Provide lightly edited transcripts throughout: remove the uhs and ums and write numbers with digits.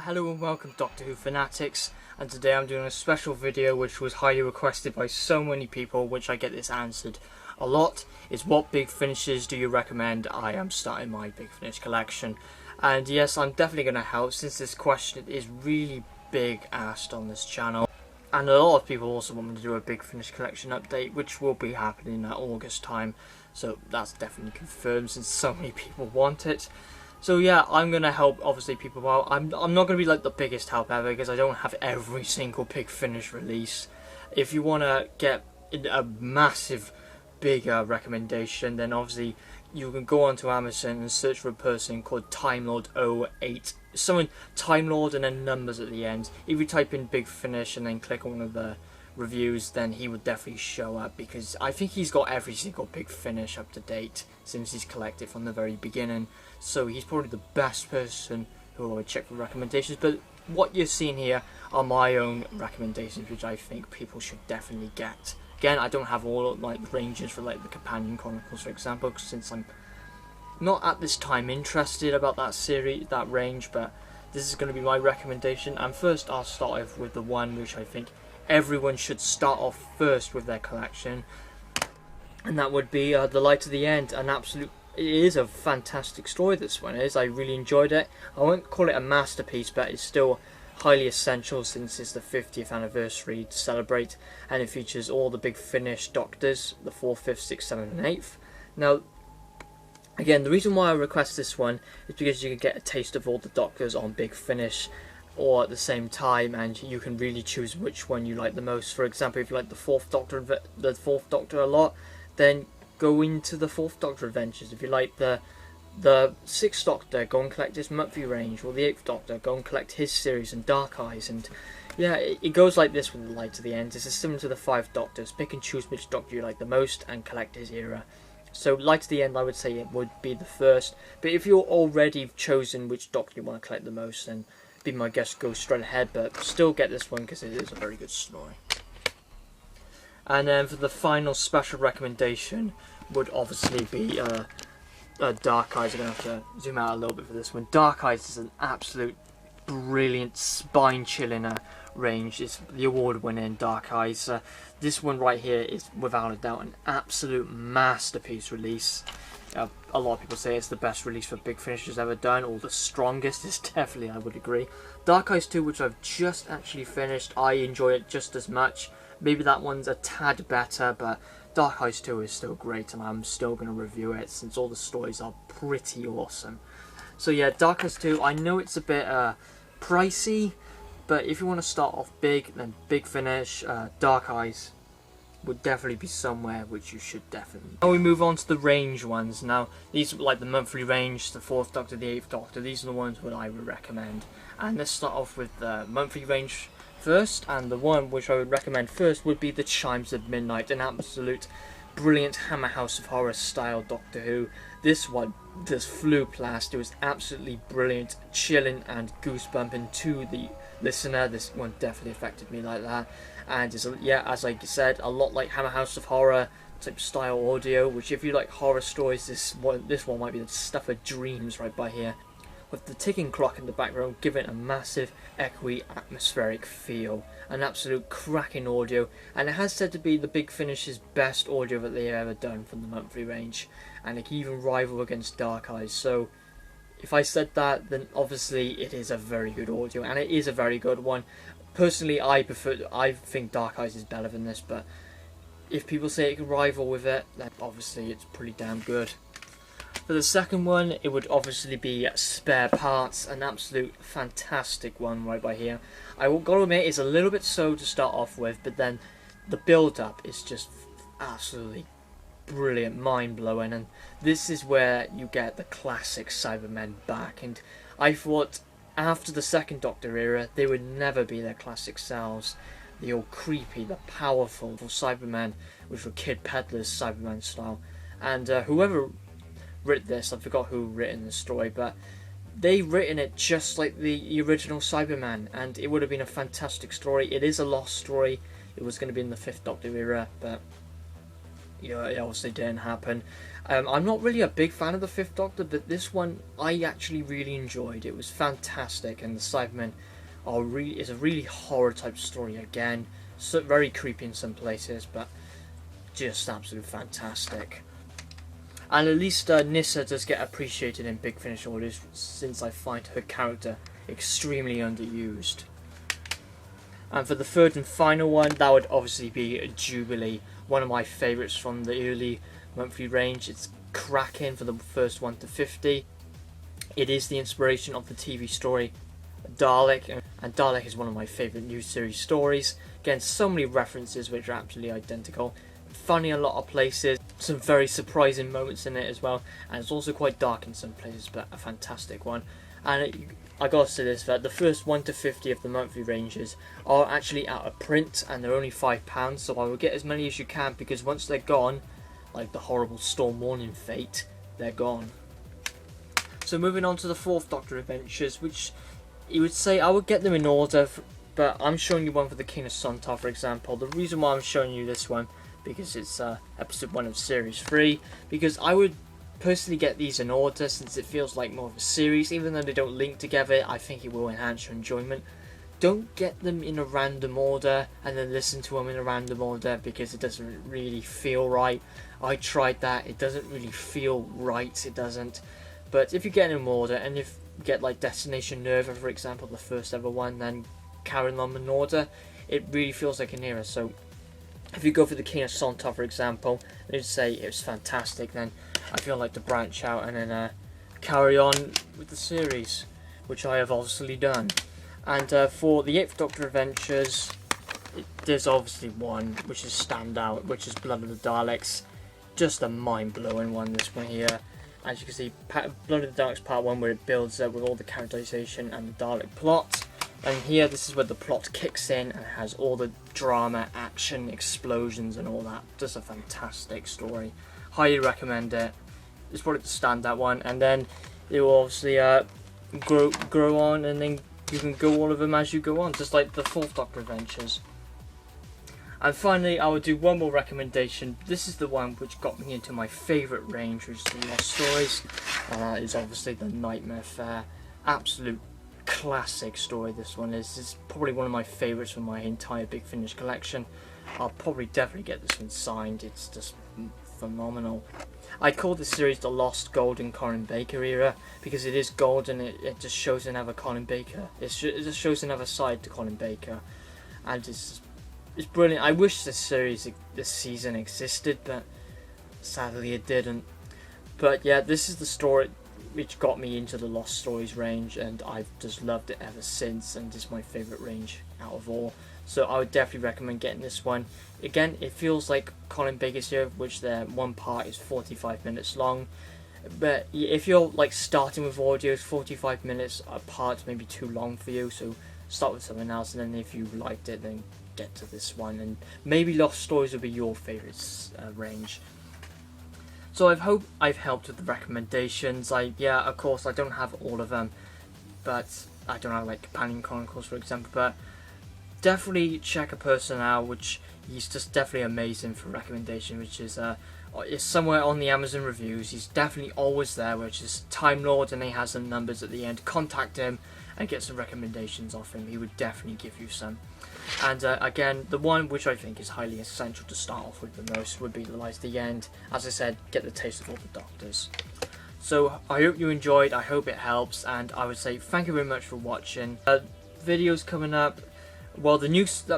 Hello and welcome to Doctor Who Fanatics, and today I'm doing a special video which was highly requested by so many people, which I get this answered a lot, is what big finishes do you recommend? I am starting my Big Finish collection, and yes, I'm definitely going to help since this question is really big asked on this channel, and a lot of people also want me to do a Big Finish collection update, which will be happening at August time, so that's definitely confirmed since so many people want it. So yeah, I'm going to help obviously people out. I'm not going to be like the biggest help ever because I don't have every single Big Finish release. If you want to get a massive, bigger recommendation, then obviously you can go onto Amazon and search for a person called Time Lord 08. Someone Time Lord and then numbers at the end. If you type in Big Finish and then click on one of the reviews, then he would definitely show up because I think he's got every single Big Finish up to date since he's collected from the very beginning. So he's probably the best person who I would check for recommendations. But what you're seeing here are my own recommendations, which I think people should definitely get. Again, I don't have all like ranges for like the Companion Chronicles, for example, since I'm not at this time interested about that series, that range. But this is going to be my recommendation. And first, I'll start off with the one which I think everyone should start off first with their collection, and that would be The Light of the End. It is a fantastic story, this one is. I really enjoyed it. I won't call it a masterpiece, but it's still highly essential since it's the 50th anniversary to celebrate, and it features all the Big Finish Doctors, the 4th, 5th, 6th, 7th and 8th. Now, again, the reason why I request this one is because you can get a taste of all the Doctors on Big Finish or at the same time, and you can really choose which one you like the most. For example, if you like the Fourth Doctor a lot, then go into the Fourth Doctor Adventures. If you like the Sixth Doctor, go and collect his monthly range, or the Eighth Doctor, go and collect his series and Dark Eyes. And yeah, it goes like this with The Light of the End. It's similar to the 5 Doctors. Pick and choose which Doctor you like the most and collect his era. So Light of the End, I would say it would be the first. But if you're already chosen which Doctor you want to collect the most, then be my guest, go straight ahead. But still get this one because it is a very good story. And then for the final special recommendation would obviously be Dark Eyes. I'm going to have to zoom out a little bit for this one. Dark Eyes is an absolute brilliant, spine-chilling range. It's the award-winning Dark Eyes. This one right here is without a doubt an absolute masterpiece release. A lot of people say it's the best release for Big Finish has ever done, or the strongest. Is definitely, I would agree. Dark Eyes 2, which I've just actually finished, I enjoy it just as much. Maybe that one's a tad better, but Dark Eyes 2 is still great, and I'm still going to review it since all the stories are pretty awesome. So yeah, Dark Eyes 2, I know it's a bit pricey, but if you want to start off big, then Big Finish, Dark Eyes would definitely be somewhere which you should definitely. Now we move on to the range ones. Now these are like the monthly range, the 4th Doctor, the 8th Doctor. These are the ones that I would recommend. And let's start off with the monthly range first, and the one which I would recommend first would be the Chimes of Midnight, an absolute brilliant Hammer House of Horror style Doctor Who. This one just flew past. It was absolutely brilliant, chilling and goosebumping to the listener. This one definitely affected me like that, and it's yeah, as I said, a lot like Hammer House of Horror type style audio, which if you like horror stories, this one might be the stuff of dreams right by here, with the ticking clock in the background giving a massive echoey atmospheric feel. An absolute cracking audio, and it has said to be the Big Finish's best audio that they've ever done from the monthly range, and it can even rival against Dark Eyes. So if I said that, then obviously it is a very good audio, and it is a very good one. Personally, I think Dark Eyes is better than this, but if people say it can rival with it, then obviously it's pretty damn good. For the second one, it would obviously be Spare Parts, an absolute fantastic one right by here. I will gotta admit, it's a little bit slow to start off with, but then the build-up is just absolutely brilliant, mind-blowing, and this is where you get the classic Cybermen back. And I thought after the 2nd Doctor era, they would never be their classic selves. The old creepy, the powerful Cybermen, which were Kid Pedler's Cyberman style. And whoever wrote this, I forgot who written the story, but they written it just like the original Cyberman, and it would have been a fantastic story. It is a lost story. It was going to be in the 5th Doctor era, but it obviously didn't happen. I'm not really a big fan of the Fifth Doctor, but this one I actually really enjoyed. It was fantastic, and the Cybermen is a really horror type story again. So very creepy in some places, but just absolutely fantastic. And at least Nyssa does get appreciated in Big Finish orders, since I find her character extremely underused. And for the third and final one, that would obviously be Jubilee, one of my favourites from the early monthly range. It's cracking for the first 1 to 50. It is the inspiration of the TV story Dalek, and Dalek is one of my favourite new series stories. Again, so many references which are absolutely identical. Funny in a lot of places, some very surprising moments in it as well, and it's also quite dark in some places, but a fantastic one. And I gotta say this, that the first 1 to 50 of the monthly ranges are actually out of print, and they're only £5, so I will get as many as you can, because once they're gone, like the horrible Storm Warning fate, they're gone. So moving on to the Fourth Doctor adventures, which you would say I would get them in order, but I'm showing you one for the King of Sontar, for example. The reason why I'm showing you this one, because it's episode 1 of series 3, because I would personally get these in order, since it feels like more of a series. Even though they don't link together, I think it will enhance your enjoyment. Don't get them in a random order and then listen to them in a random order, because it doesn't really feel right. I tried that, it doesn't really feel right, it doesn't. But if you get them in order, and if you get like Destination Nerva, for example, the first ever one, then carrying on in order, it really feels like an era. So if you go for the King of Sontar, for example, and you'd say it was fantastic, then I feel like to branch out and then carry on with the series, which I have obviously done. And for the 8th Doctor Adventures, there's obviously one which is standout, which is Blood of the Daleks. Just a mind-blowing one, this one here. As you can see, Blood of the Daleks Part 1, where it builds up with all the characterization and the Dalek plot. And here, this is where the plot kicks in and has all the drama, action, explosions and all that. Just a fantastic story. Highly recommend it. It's probably the standout one. And then it will obviously grow on, and then you can go all of them as you go on, just like the 4th Doctor Adventures. And finally, I will do one more recommendation. This is the one which got me into my favourite range, which is the Lost Stories. And that is obviously the Nightmare Fair. Absolute classic story this one is. It's probably one of my favourites from my entire Big Finish collection. I'll probably definitely get this one signed. It's just phenomenal. I call this series the Lost Golden Colin Baker era, because it is golden. It just shows another Colin Baker. It just shows another side to Colin Baker, and it's brilliant. I wish this season existed, but sadly it didn't. But yeah, this is the story which got me into the Lost Stories range, and I've just loved it ever since, and it's my favourite range out of all. So I would definitely recommend getting this one. Again, it feels like Colin Baker's here, which one part is 45 minutes long. But if you're like starting with audios, 45 minutes apart may be too long for you, so start with something else, and then if you liked it, then get to this one, and maybe Lost Stories will be your favourite range. So I hope I've helped with the recommendations. Of course I don't have all of them, but I don't have like Companion Chronicles, for example, but definitely check a person out, which he's just definitely amazing for recommendation, which is somewhere on the Amazon reviews. He's definitely always there, which is Time Lord, and he has some numbers at the end. Contact him and get some recommendations off him. He would definitely give you some. And again, the one which I think is highly essential to start off with the most would be The Light at the End. As I said, get the taste of all the Doctors. So I hope you enjoyed, I hope it helps, and I would say thank you very much for watching. Videos coming up. Well,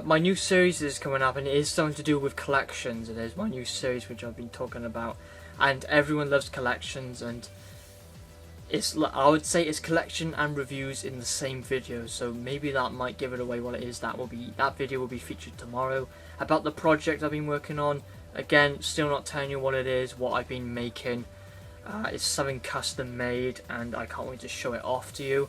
my new series is coming up, and it is something to do with collections. It is my new series which I've been talking about, and everyone loves collections, and I would say it's collection and reviews in the same video, so maybe that might give it away what it is. That video will be featured tomorrow, about the project I've been working on. Again, still not telling you what it is, what I've been making. It's something custom made, and I can't wait to show it off to you.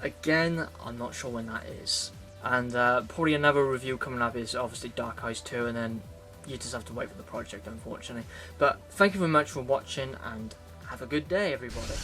Again, I'm not sure when that is. And probably another review coming up is obviously Dark Eyes 2, and then you just have to wait for the project, unfortunately. But thank you very much for watching, and have a good day, everybody.